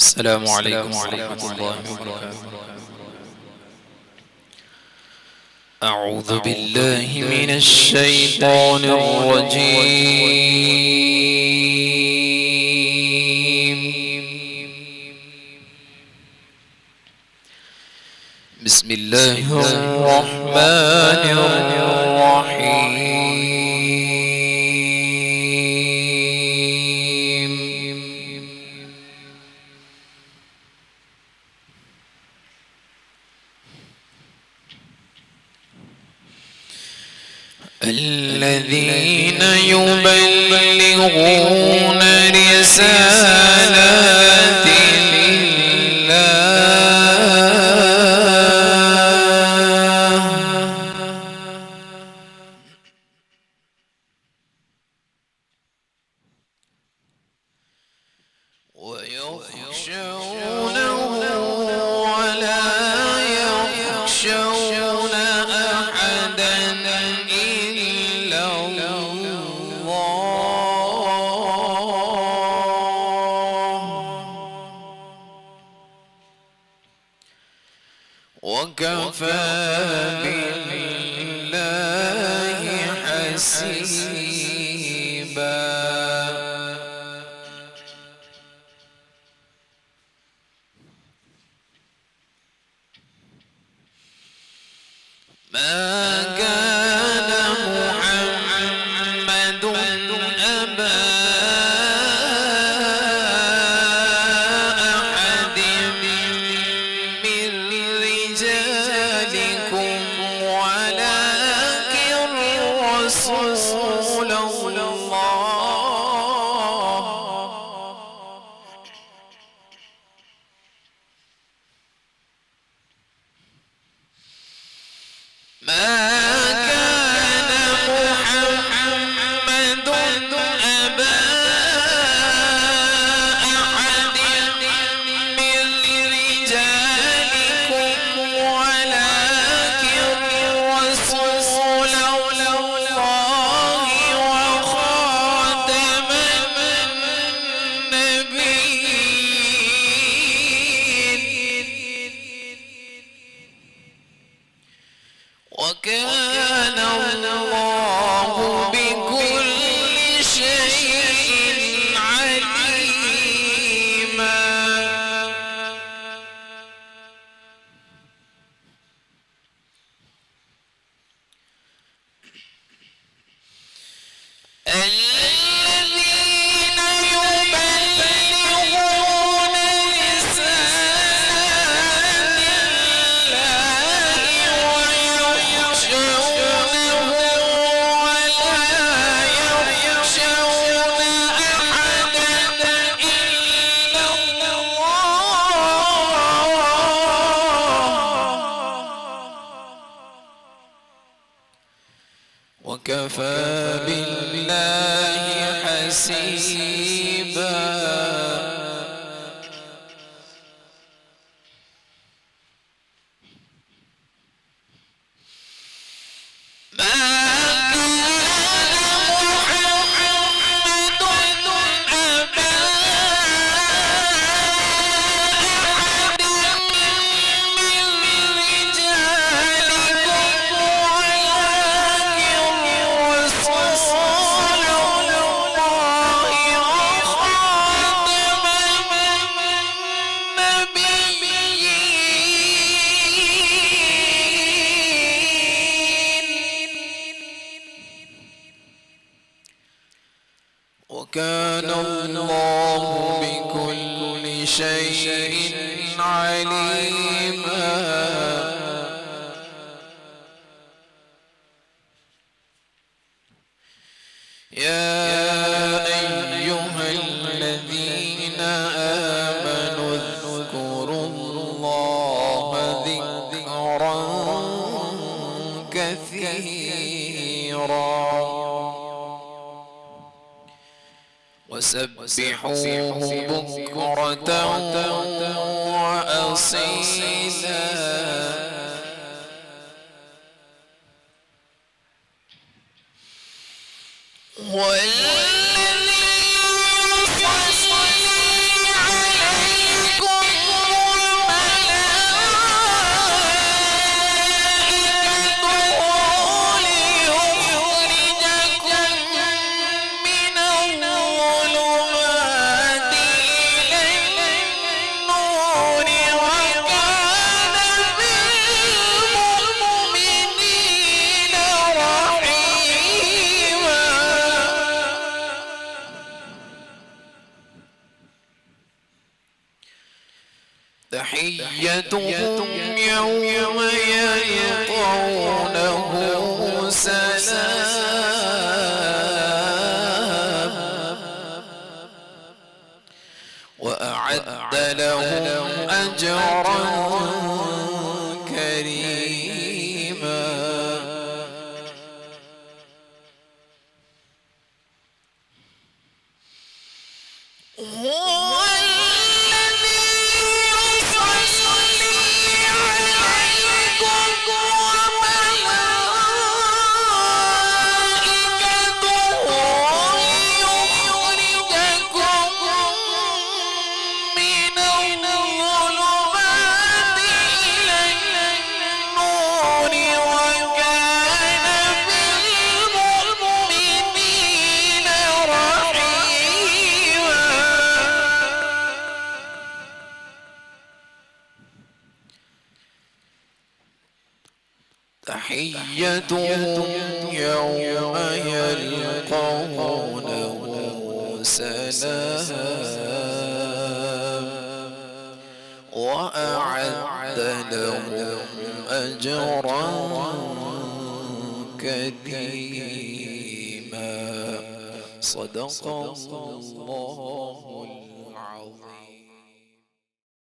السلام عليكم ورحمة الله وبركاته. أعوذ بالله من الشيطان الرجيم. بسم الله الرحمن الرحيم. الذين يبلغون رسالات الله ويخشونه ولا يخشون أحدا إلا وكفى بالله حسيبا. ما كان محمد أبا أحد من رجالكم ولكن رسول الله وكان الله بكل شيء عليما. الذين يبلغون رسالات الله ويخشونه ولا يخشون أحدا إلا الله وكفى بالله حسيبا. وكان الله بكل شيء عليما. يا أيها الذين آمنوا اذكروا الله ذكرا كثيرا وسبحوه بكرة وأصيلا. والذي يصلي عليكم تحيتهم يوم يلقونه سلام وأعد لهم أجرا كريما. هو الذي يصلي عليكم وملائكته ليخرجكم من الظلمات إلى النور وكان بالمؤمنين رحيما. تحيتهم يوم يلقونه سلام وأعد لهم أجرا كريما. صدق الله العظيم.